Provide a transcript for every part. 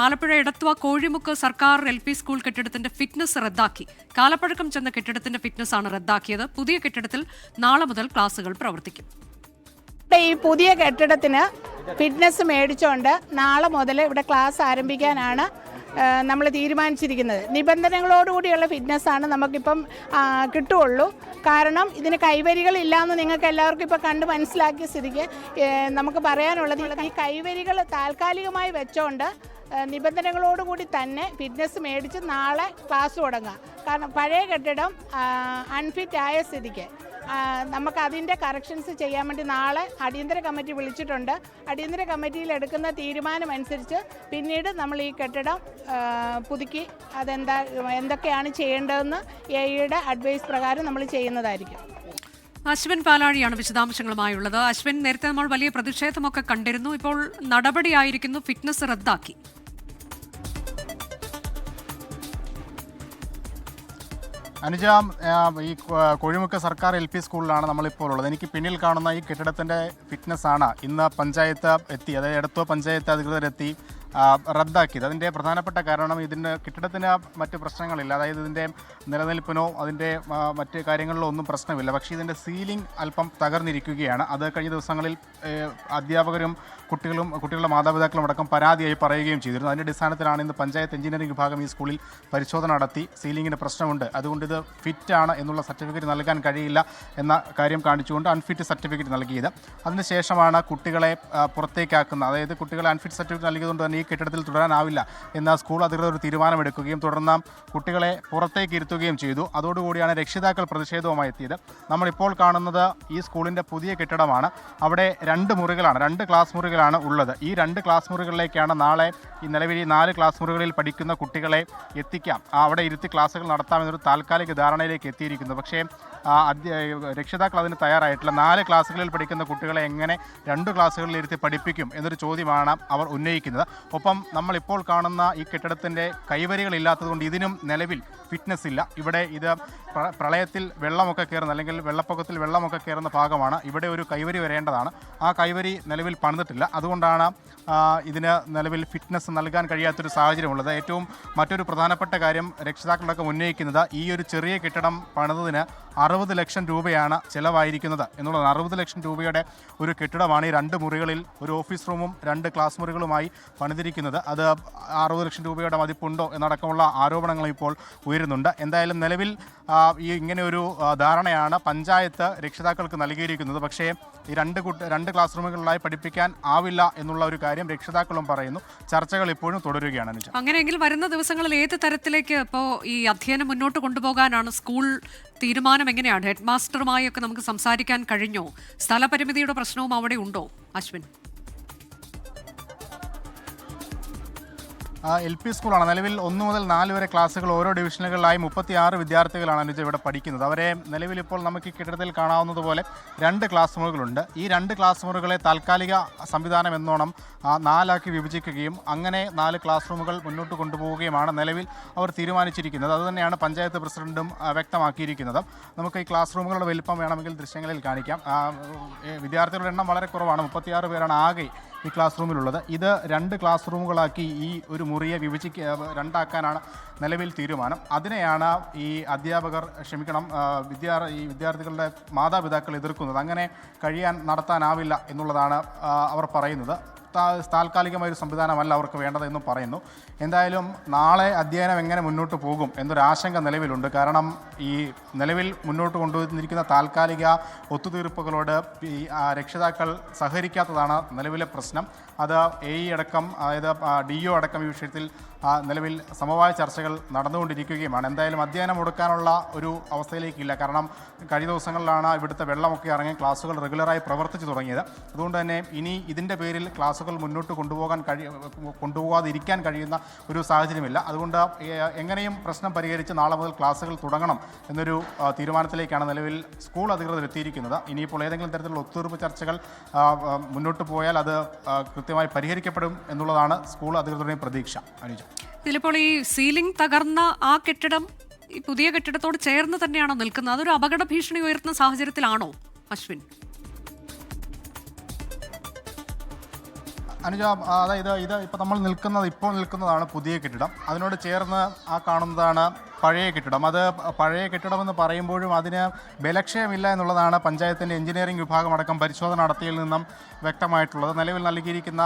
ആലപ്പുഴ എടത്വ കോഴിമുക്ക് സർക്കാർ LP school കെട്ടിടത്തിന്റെ fitness റദ്ദാക്കി. കാലപ്പഴക്കം ചെന്ന കെട്ടിടത്തിന്റെ ഫിറ്റ്നസ് ആണ് റദ്ദാക്കിയത്. പുതിയ കെട്ടിടത്തിൽ നാളെ മുതൽ ക്ലാസുകൾ പ്രവർത്തിക്കും. ഈ പുതിയ കെട്ടിടത്തിന് ഫിറ്റ്നസ് മേടിച്ചുകൊണ്ട് നാളെ മുതൽ ഇവിടെ ക്ലാസ് ആരംഭിക്കാനാണ് നമ്മൾ തീരുമാനിച്ചിരിക്കുന്നത്. നിബന്ധനകളോടുകൂടിയുള്ള ഫിറ്റ്നസ്സാണ് നമുക്കിപ്പം കിട്ടുകയുള്ളൂ. കാരണം ഇതിന് കൈവരികളില്ലാന്ന് നിങ്ങൾക്ക് എല്ലാവർക്കും ഇപ്പോൾ കണ്ട് മനസ്സിലാക്കിയ സ്ഥിതിക്ക് നമുക്ക് പറയാനുള്ളത് ഈ കൈവരികൾ താൽക്കാലികമായി വെച്ചുകൊണ്ട് നിബന്ധനകളോടുകൂടി തന്നെ ഫിറ്റ്നസ് മേടിച്ച് നാളെ ക്ലാസ് തുടങ്ങുക. കാരണം പഴയ കെട്ടിടം അൺഫിറ്റ് ആയ സ്ഥിതിക്ക് നമുക്ക് അതിൻ്റെ കറക്ഷൻസ് ചെയ്യാൻ വേണ്ടി നാളെ അടിയന്തര കമ്മിറ്റി വിളിച്ചിട്ടുണ്ട്. അടിയന്തര കമ്മിറ്റിയിൽ എടുക്കുന്ന തീരുമാനം അനുസരിച്ച് പിന്നീട് നമ്മൾ ഈ കെട്ടിടം പുതുക്കി എന്തൊക്കെയാണ് ചെയ്യേണ്ടതെന്ന് എയുടെ അഡ്വൈസ് പ്രകാരം നമ്മൾ ചെയ്യുന്നതായിരിക്കും. അശ്വിൻ പാലാഴിയാണ് വിശദാംശങ്ങളുമായുള്ളത്. അശ്വിൻ, നേരത്തെ നമ്മൾ വലിയ പ്രതിഷേധമൊക്കെ കണ്ടിരുന്നു. ഇപ്പോൾ നടപടിയായിരിക്കുന്നു, ഫിറ്റ്നസ് റദ്ദാക്കി. അനുജ, ഈ കോഴിമുക്ക് സർക്കാർ LP സ്കൂളിലാണ് നമ്മളിപ്പോൾ ഉള്ളത്. എനിക്ക് പിന്നിൽ കാണുന്ന ഈ കെട്ടിടത്തിൻ്റെ ഫിറ്റ്നസ്സാണ് ഇന്ന് പഞ്ചായത്ത് എത്തി, അതായത് എടത്വ പഞ്ചായത്ത് അധികൃതരെത്തി റദ്ദാക്കിയത്. അതിൻ്റെ പ്രധാനപ്പെട്ട കാരണം ഇതിൻ്റെ കെട്ടിടത്തിന് മറ്റ് പ്രശ്നങ്ങളില്ല, അതായത് ഇതിൻ്റെ നിലനിൽപ്പിനോ അതിൻ്റെ മറ്റ് കാര്യങ്ങളിലോ ഒന്നും പ്രശ്നമില്ല. പക്ഷേ ഇതിൻ്റെ സീലിംഗ് അല്പം തകർന്നിരിക്കുകയാണ്. അത് കഴിഞ്ഞ ദിവസങ്ങളിൽ അധ്യാപകരും കുട്ടികളുടെ മാതാപിതാക്കളും അടക്കം പരാതിയായി പറയുകയും ചെയ്തിരുന്നു. അതിൻ്റെ അടിസ്ഥാനത്തിലാണ് ഇന്ന് പഞ്ചായത്ത് എഞ്ചിനീയറിംഗ് വിഭാഗം ഈ സ്കൂളിൽ പരിശോധന നടത്തി സീലിംഗിന് പ്രശ്നമുണ്ട്, അതുകൊണ്ട് ഇത് ഫിറ്റാണ് എന്നുള്ള സർട്ടിഫിക്കറ്റ് നൽകാൻ കഴിയില്ല എന്ന കാര്യം കാണിച്ചുകൊണ്ട് അൺഫിറ്റ് സർട്ടിഫിക്കറ്റ് നൽകിയത്. അതിനുശേഷമാണ് കുട്ടികളെ പുറത്തേക്കാക്കുന്നത്. അതായത് കുട്ടികളെ അൺഫിറ്റ് സർട്ടിഫിക്കറ്റ് നൽകിയതുകൊണ്ട് തന്നെ ഈ കെട്ടിടത്തിൽ തുടരാനാവില്ല എന്ന സ്കൂൾ അധികൃതർ ഒരു തീരുമാനമെടുക്കുകയും തുടർന്ന് കുട്ടികളെ പുറത്തേക്ക് ഇരുത്തുകയും ചെയ്തു. അതോടുകൂടിയാണ് രക്ഷിതാക്കൾ പ്രതിഷേധവുമായി എത്തിയത്. നമ്മളിപ്പോൾ കാണുന്നത് ഈ സ്കൂളിൻ്റെ പുതിയ കെട്ടിടമാണ്. അവിടെ 2 മുറികളാണ്, 2 ക്ലാസ് മുറികളാണ് ഉള്ളത്. ഈ 2 ക്ലാസ് മുറികളിലേക്കാണ് നാളെ ഈ നിലവിൽ 4 ക്ലാസ് മുറികളിൽ പഠിക്കുന്ന കുട്ടികളെ എത്തിക്കാം, അവിടെ ഇരുത്തി ക്ലാസ്സുകൾ നടത്താമെന്നൊരു താൽക്കാലിക ധാരണയിലേക്ക് എത്തിയിരിക്കുന്നു. പക്ഷേ രക്ഷിതാക്കൾ അതിന് തയ്യാറായിട്ടില്ല. 4 ക്ലാസ്സുകളിൽ പഠിക്കുന്ന കുട്ടികളെ എങ്ങനെ 2 ക്ലാസ്സുകളിൽ ഇരുത്തി പഠിപ്പിക്കും എന്നൊരു ചോദ്യമാണ് അവർ ഉന്നയിക്കുന്നത്. ഒപ്പം നമ്മളിപ്പോൾ കാണുന്ന ഈ കെട്ടിടത്തിൻ്റെ കൈവരികളില്ലാത്തതുകൊണ്ട് ഇതിനും നിലവിൽ ഫിറ്റ്നസ് ഇല്ല. ഇവിടെ ഇത് പ്രളയത്തിൽ വെള്ളമൊക്കെ കയറുന്ന, അല്ലെങ്കിൽ വെള്ളപ്പൊക്കത്തിൽ വെള്ളമൊക്കെ കയറുന്ന ഭാഗമാണ്. ഇവിടെ ഒരു കൈവരി വരേണ്ടതാണ്. ആ കൈവരി നിലവിൽ പണിതിട്ടില്ല. അതുകൊണ്ടാണ് ഇതിന് നിലവിൽ ഫിറ്റ്നസ് നൽകാൻ കഴിയാത്തൊരു സാഹചര്യമുള്ളത്. മറ്റൊരു പ്രധാനപ്പെട്ട കാര്യം രക്ഷിതാക്കളൊക്കെ ഉന്നയിക്കുന്നത്, ഈ ഒരു ചെറിയ കെട്ടിടം പണിതതിന് 60 ലക്ഷം രൂപയാണ് ചിലവായിരിക്കുന്നത് എന്നുള്ളത്. 60 ലക്ഷം രൂപയുടെ ഒരു കെട്ടിടമാണ് ഈ 2 മുറികളിൽ, ഒരു ഓഫീസ് റൂമും 2 ക്ലാസ് മുറികളുമായി പണിതിരിക്കുന്നത്. അത് 60 ലക്ഷം രൂപയുടെ മതിപ്പുണ്ടോ എന്നടക്കമുള്ള ആരോപണങ്ങൾ ഇപ്പോൾ ഉയരുന്നുണ്ട്. എന്തായാലും നിലവിൽ ഇങ്ങനെ ഒരു ധാരണയാണ് പഞ്ചായത്ത് രക്ഷിതാക്കൾക്ക് നൽകിയിരിക്കുന്നത്. പക്ഷേ ഈ 2 ക്ലാസ് റൂമുകളിലായി പഠിപ്പിക്കാൻ ആവില്ല എന്നുള്ള ഒരു കാര്യം രക്ഷിതാക്കളും പറയുന്നു. ചർച്ചകൾ ഇപ്പോഴും തുടരുകയാണ്. അങ്ങനെയെങ്കിൽ വരുന്ന ദിവസങ്ങളിൽ ഏത് തരത്തിലേക്ക് ഇപ്പോൾ ഈ അധ്യയനം മുന്നോട്ട് കൊണ്ടുപോകാനാണ് സ്കൂൾ തീരുമാനം? എങ്ങനെയാണ്? ഹെഡ് മാസ്റ്ററുമായി ഒക്കെ നമുക്ക് സംസാരിക്കാൻ കഴിഞ്ഞോ? സ്ഥലപരിമിതിയുടെ പ്രശ്നവും അവിടെ ഉണ്ടോ അശ്വിൻ? LP സ്കൂളാണ്. നിലവിൽ 1 മുതൽ 4 വരെ ക്ലാസ്സുകൾ ഓരോ ഡിവിഷനുകളിലായി 36 വിദ്യാർത്ഥികളാണ് അനുജ ഇവിടെ പഠിക്കുന്നത്. അവരെ നിലവിൽ ഇപ്പോൾ നമുക്ക് ഈ കെട്ടിടത്തിൽ കാണാവുന്നതുപോലെ 2 ക്ലാസ് മുറികളുണ്ട്. ഈ 2 ക്ലാസ് മുറികളെ താൽക്കാലിക സംവിധാനം എന്നോണം 4 ആക്കി വിഭജിക്കുകയും അങ്ങനെ 4 ക്ലാസ് റൂമുകൾ മുന്നോട്ട് കൊണ്ടുപോവുകയുമാണ് നിലവിൽ അവർ തീരുമാനിച്ചിരിക്കുന്നത്. അതുതന്നെയാണ് പഞ്ചായത്ത് പ്രസിഡന്റും വ്യക്തമാക്കിയിരിക്കുന്നത്. നമുക്ക് ഈ ക്ലാസ് റൂമുകളുടെ വലിപ്പം വേണമെങ്കിൽ ദൃശ്യങ്ങളിൽ കാണിക്കാം. വിദ്യാർത്ഥികളുടെ എണ്ണം വളരെ കുറവാണ്, 36 പേരാണ് ആകെ ഈ ക്ലാസ് റൂമിലുള്ളത്. ഇത് 2 ക്ലാസ് റൂമുകളാക്കി ഈ ഒരു മുറിയെ 2ആക്കാനാണ് നിലവിൽ തീരുമാനം. അതിനെയാണ് ഈ വിദ്യാർത്ഥികളുടെ മാതാപിതാക്കൾ എതിർക്കുന്നത്. അങ്ങനെ നടത്താനാവില്ല എന്നുള്ളതാണ് അവർ പറയുന്നത്. താൽക്കാലികമായൊരു സംവിധാനമല്ല അവർക്ക് വേണ്ടതെന്നും പറയുന്നു. എന്തായാലും നാളെ അധ്യയനം എങ്ങനെ മുന്നോട്ട് പോകും എന്നൊരു ആശങ്ക നിലവിലുണ്ട്. കാരണം ഈ നിലവിൽ മുന്നോട്ട് കൊണ്ടുവന്നിരിക്കുന്ന താൽക്കാലിക ഒത്തുതീർപ്പുകളോട് ഈ രക്ഷിതാക്കൾ സഹകരിക്കാത്തതാണ് നിലവിലെ പ്രശ്നം. അത് AE അടക്കം, അതായത് DO അടക്കം ഈ വിഷയത്തിൽ നിലവിൽ സമവായ ചർച്ചകൾ നടന്നുകൊണ്ടിരിക്കുകയുമാണ്. എന്തായാലും അധ്യയനം മുടക്കാനുള്ള ഒരു അവസ്ഥയിലേക്കില്ല. കാരണം കഴിഞ്ഞ ദിവസങ്ങളിലാണ് ഇവിടുത്തെ വെള്ളമൊക്കെ ഇറങ്ങി ക്ലാസ്സുകൾ റെഗുലറായി പ്രവർത്തിച്ചു തുടങ്ങിയത്. അതുകൊണ്ട് തന്നെ ഇനി ഇതിൻ്റെ പേരിൽ ക്ലാസ്സുകൾ മുന്നോട്ട് കൊണ്ടുപോകാതിരിക്കാൻ കഴിയുന്ന ഒരു സാഹചര്യമില്ല. അതുകൊണ്ട് എങ്ങനെയും പ്രശ്നം പരിഹരിച്ച് നാളെ മുതൽ ക്ലാസ്സുകൾ തുടങ്ങണം എന്നൊരു തീരുമാനത്തിലേക്കാണ് നിലവിൽ സ്കൂൾ അധികൃതർ എത്തിയിരിക്കുന്നത്. ഇനിയിപ്പോൾ ഏതെങ്കിലും തരത്തിലുള്ള ഒത്തുതീർപ്പ് ചർച്ചകൾ മുന്നോട്ട് പോയാൽ അത് കൃത്യമായി പരിഹരിക്കപ്പെടും എന്നുള്ളതാണ് സ്കൂൾ അധികൃതരുടെയും പ്രതീക്ഷ. അനുജ, ഇതിലിപ്പോൾ ഈ സീലിംഗ് തകർന്ന ആ കെട്ടിടം ഈ പുതിയ കെട്ടിടത്തോട് ചേർന്ന് തന്നെയാണോ നിൽക്കുന്നത്? അതൊരു അപകട ഭീഷണി ഉയർത്തുന്ന സാഹചര്യത്തിലാണോ അശ്വിൻ? അനുജ, അതായത് ഇത് ഇപ്പോൾ നമ്മൾ ഇപ്പോൾ നിൽക്കുന്നതാണ് പുതിയ കെട്ടിടം. അതിനോട് ചേർന്ന് ആ കാണുന്നതാണ് പഴയ കെട്ടിടം. അത് പഴയ കെട്ടിടമെന്ന് പറയുമ്പോഴും അതിന് ബലക്ഷയമില്ല എന്നുള്ളതാണ് പഞ്ചായത്തിൻ്റെ എഞ്ചിനീയറിംഗ് വിഭാഗം അടക്കം പരിശോധന നടത്തിയതിൽ നിന്നും വ്യക്തമായിട്ടുള്ളത്. നിലവിൽ നൽകിയിരിക്കുന്ന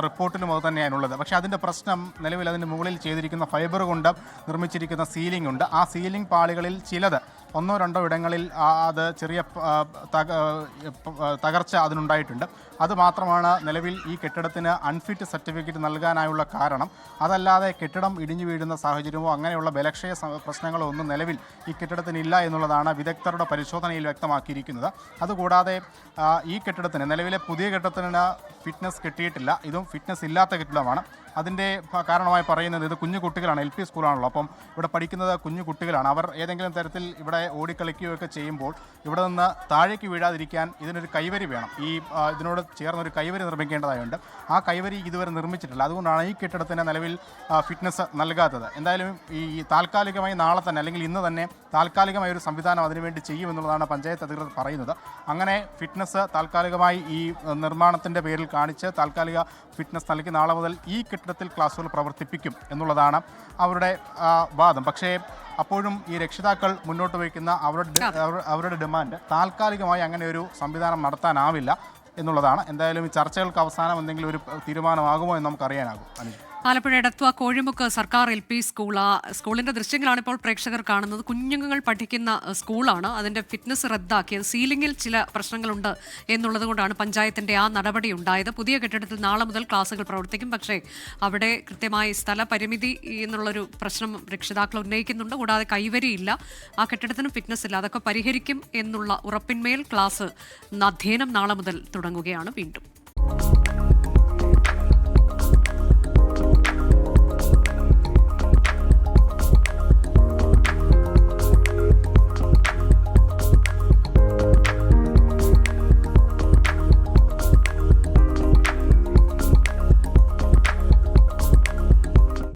റിപ്പോർട്ടിലും അത് തന്നെയാണുള്ളത്. പക്ഷേ അതിൻ്റെ പ്രശ്നം നിലവിൽ അതിൻ്റെ മുകളിൽ ചെയ്തിരിക്കുന്ന ഫൈബർ കൊണ്ട് നിർമ്മിച്ചിരിക്കുന്ന സീലിംഗ് ഉണ്ട്. ആ സീലിംഗ് പാളികളിൽ ചിലത് 1-2 ഇടങ്ങളിൽ അത് ചെറിയ തകർച്ച അതിനുണ്ടായിട്ടുണ്ട്. അതുമാത്രമാണ് നിലവിൽ ഈ കെട്ടിടത്തിന് അൺഫിറ്റ് സർട്ടിഫിക്കറ്റ് നൽകാനായുള്ള കാരണം. അതല്ലാതെ കെട്ടിടം ഇടിഞ്ഞു വീഴുന്ന സാഹചര്യമോ അങ്ങനെയുള്ള ബലക്ഷയ പ്രശ്നങ്ങളോ ഒന്നും നിലവിൽ ഈ കെട്ടിടത്തിനില്ല എന്നുള്ളതാണ് വിദഗ്ധരുടെ പരിശോധനയിൽ വ്യക്തമാക്കിയിരിക്കുന്നത്. അതുകൂടാതെ ഈ കെട്ടിടത്തിന്, നിലവിലെ പുതിയ കെട്ടിടത്തിന് ഫിറ്റ്നസ് കിട്ടിയിട്ടില്ല. ഇതും ഫിറ്റ്നസ് ഇല്ലാത്ത കെട്ടിടമാണ്. അതിൻ്റെ കാരണമായി പറയുന്നത് ഇത് കുഞ്ഞു കുട്ടികളാണ്, LP സ്കൂളാണല്ലോ. അപ്പം ഇവിടെ പഠിക്കുന്നത് കുഞ്ഞു കുട്ടികളാണ്. അവർ ഏതെങ്കിലും തരത്തിൽ ഇവിടെ ഓടിക്കളിക്കുകയൊക്കെ ചെയ്യുമ്പോൾ ഇവിടെ നിന്ന് താഴേക്ക് വീഴാതിരിക്കാൻ ഇതിനൊരു കൈവരി വേണം. ഇതിനോട് ചേർന്നൊരു കൈവരി നിർമ്മിക്കേണ്ടതായുണ്ട്. ആ കൈവരി ഇതുവരെ നിർമ്മിച്ചിട്ടില്ല. അതുകൊണ്ടാണ് ഈ കെട്ടിടത്തിന് നിലവിൽ ഫിറ്റ്നസ് നൽകാത്തത്. എന്തായാലും ഈ താൽക്കാലികമായി നാളെ തന്നെ അല്ലെങ്കിൽ ഇന്ന് തന്നെ താൽക്കാലികമായ ഒരു സംവിധാനം അതിനുവേണ്ടി ചെയ്യുമെന്നുള്ളതാണ് പഞ്ചായത്ത് അധികൃതർ പറയുന്നത്. അങ്ങനെ ഫിറ്റ്നസ് താൽക്കാലികമായി ഈ നിർമ്മാണത്തിൻ്റെ പേരിൽ കാണിച്ച് താൽക്കാലിക ഫിറ്റ്നസ് നൽകി നാളെ മുതൽ ഈ കെട്ടിടത്തിൽ ക്ലാസ്സുകൾ പ്രവർത്തിപ്പിക്കും എന്നുള്ളതാണ് അവരുടെ വാദം. പക്ഷേ അപ്പോഴും ഈ രക്ഷിതാക്കൾ മുന്നോട്ട് വയ്ക്കുന്ന അവരുടെ ഡിമാൻഡ് താൽക്കാലികമായി അങ്ങനെ ഒരു സംവിധാനം നടത്താനാവില്ല എന്നുള്ളതാണ്. എന്തായാലും ഈ ചർച്ചകൾക്ക് അവസാനം എന്തെങ്കിലും ഒരു തീരുമാനമാകുമോ എന്ന് നമുക്കറിയാനാകും. അനുജ്, ആലപ്പുഴ എടത്വ കോഴിമുക്ക് സർക്കാർ LP സ്കൂൾ. സ്കൂളിന്റെ ദൃശ്യങ്ങളാണ് ഇപ്പോൾ പ്രേക്ഷകർ കാണുന്നത്. കുഞ്ഞുങ്ങൾ പഠിക്കുന്ന സ്കൂളാണ്. അതിന്റെ ഫിറ്റ്നസ് റദ്ദാക്കിയത് സീലിംഗിൽ ചില പ്രശ്നങ്ങളുണ്ട് എന്നുള്ളത് കൊണ്ടാണ് പഞ്ചായത്തിന്റെ ആ നടപടി ഉണ്ടായത്. പുതിയ കെട്ടിടത്തിൽ നാളെ മുതൽ ക്ലാസുകൾ പ്രവർത്തിക്കും. പക്ഷേ അവിടെ കൃത്യമായി സ്ഥലപരിമിതി എന്നുള്ളൊരു പ്രശ്നം രക്ഷിതാക്കൾ ഉന്നയിക്കുന്നുണ്ട്. കൂടാതെ കൈവരിയില്ല, ആ കെട്ടിടത്തിനും ഫിറ്റ്നസ് ഇല്ല. അതൊക്കെ പരിഹരിക്കും എന്നുള്ള ഉറപ്പിന്മേൽ ക്ലാസ് അധ്യയനം നാളെ മുതൽ തുടങ്ങുകയാണ് വീണ്ടും.